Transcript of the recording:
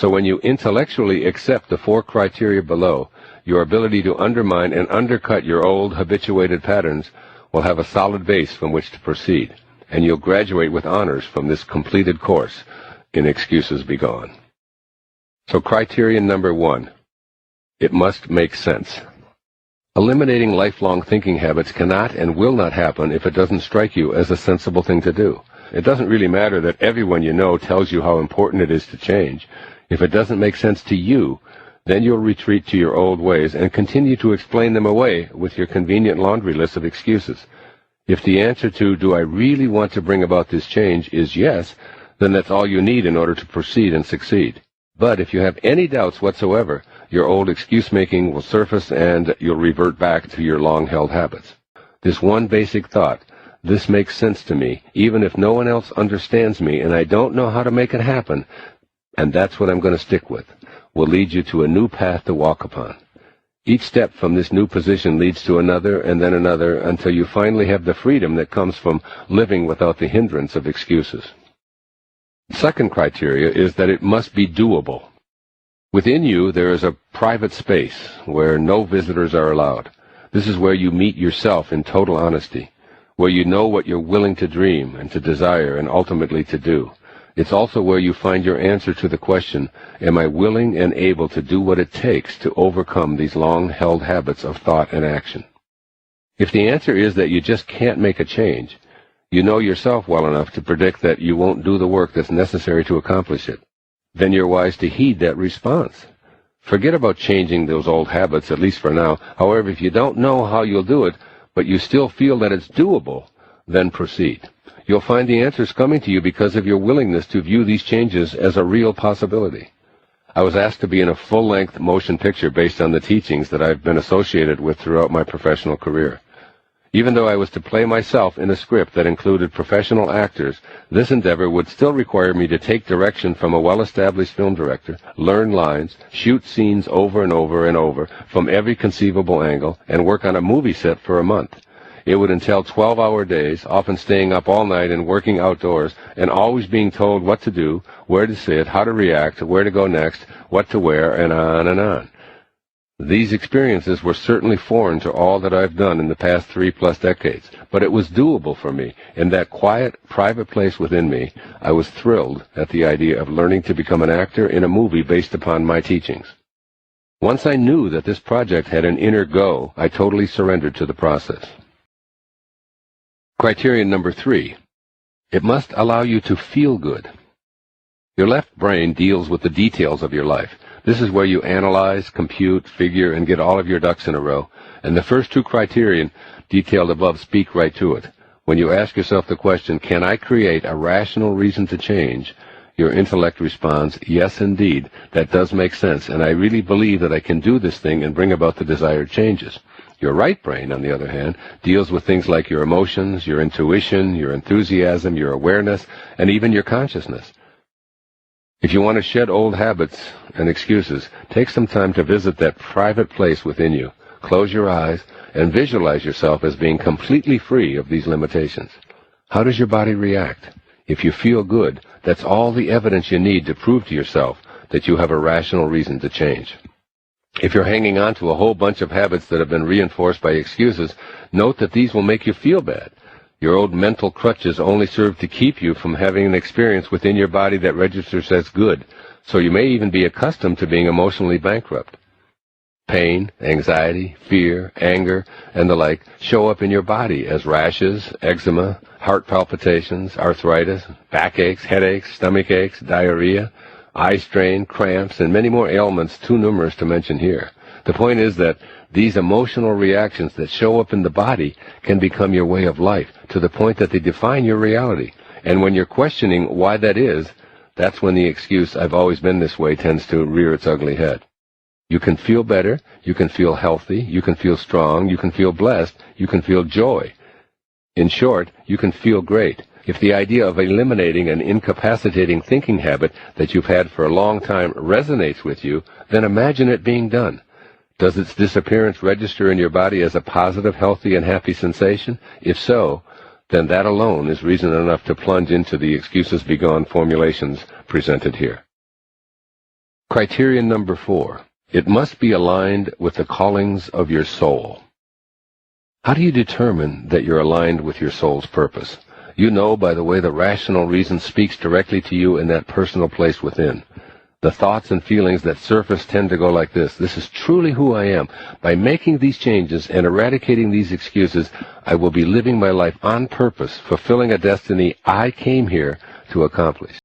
So when you intellectually accept the 4 criteria below, your ability to undermine and undercut your old habituated patterns will have a solid base from which to proceed, and you'll graduate with honors from this completed course in Excuses Be Gone. So criterion number 1, it must make sense. Eliminating lifelong thinking habits cannot and will not happen if it doesn't strike you as a sensible thing to do. It doesn't really matter that everyone you know tells you how important it is to change. If it doesn't make sense to you, then you'll retreat to your old ways and continue to explain them away with your convenient laundry list of excuses. If the answer to, do I really want to bring about this change, is yes, then that's all you need in order to proceed and succeed. But if you have any doubts whatsoever, your old excuse-making will surface and you'll revert back to your long-held habits. This one basic thought, this makes sense to me, even if no one else understands me and I don't know how to make it happen, and that's what I'm going to stick with, will lead you to a new path to walk upon. Each step from this new position leads to another and then another until you finally have the freedom that comes from living without the hindrance of excuses. Second criteria is that it must be doable. Within you, there is a private space where no visitors are allowed. This is where you meet yourself in total honesty, where you know what you're willing to dream and to desire and ultimately to do. It's also where you find your answer to the question, am I willing and able to do what it takes to overcome these long-held habits of thought and action? If the answer is that you just can't make a change, you know yourself well enough to predict that you won't do the work that's necessary to accomplish it. Then you're wise to heed that response. Forget about changing those old habits, at least for now. However, if you don't know how you'll do it, but you still feel that it's doable, then proceed. You'll find the answers coming to you because of your willingness to view these changes as a real possibility. I was asked to be in a full-length motion picture based on the teachings that I've been associated with throughout my professional career. Even though I was to play myself in a script that included professional actors, this endeavor would still require me to take direction from a well-established film director, learn lines, shoot scenes over and over and over from every conceivable angle, and work on a movie set for a month. It would entail 12-hour days, often staying up all night and working outdoors, and always being told what to do, where to sit, how to react, where to go next, what to wear, and on and on. These experiences were certainly foreign to all that I've done in the past 3+ decades, but it was doable for me. In that quiet, private place within me, I was thrilled at the idea of learning to become an actor in a movie based upon my teachings. Once I knew that this project had an inner go, I totally surrendered to the process. Criterion number 3. It must allow you to feel good. Your left brain deals with the details of your life. This is where you analyze, compute, figure, and get all of your ducks in a row. And the first 2 criterion detailed above speak right to it. When you ask yourself the question, can I create a rational reason to change? Your intellect responds, yes, indeed, that does make sense, and I really believe that I can do this thing and bring about the desired changes. Your right brain, on the other hand, deals with things like your emotions, your intuition, your enthusiasm, your awareness, and even your consciousness. If you want to shed old habits and excuses, take some time to visit that private place within you. Close your eyes and visualize yourself as being completely free of these limitations. How does your body react? If you feel good, that's all the evidence you need to prove to yourself that you have a rational reason to change. If you're hanging on to a whole bunch of habits that have been reinforced by excuses, note that these will make you feel bad. Your old mental crutches only serve to keep you from having an experience within your body that registers as good, so you may even be accustomed to being emotionally bankrupt. Pain, anxiety, fear, anger, and the like show up in your body as rashes, eczema, heart palpitations, arthritis, backaches, headaches, stomach aches, diarrhea, eye strain, cramps, and many more ailments too numerous to mention here. The point is that these emotional reactions that show up in the body can become your way of life, to the point that they define your reality. And when you're questioning why that is, that's when the excuse, I've always been this way, tends to rear its ugly head. You can feel better, you can feel healthy, you can feel strong, you can feel blessed, you can feel joy. In short, you can feel great. If the idea of eliminating an incapacitating thinking habit that you've had for a long time resonates with you, then imagine it being done. Does its disappearance register in your body as a positive, healthy, and happy sensation? If so, then that alone is reason enough to plunge into the Excuses Be Gone formulations presented here. Criterion number 4. It must be aligned with the callings of your soul. How do you determine that you're aligned with your soul's purpose? You know by the way the rational reason speaks directly to you in that personal place within. The thoughts and feelings that surface tend to go like this: this is truly who I am. By making these changes and eradicating these excuses, I will be living my life on purpose, fulfilling a destiny I came here to accomplish.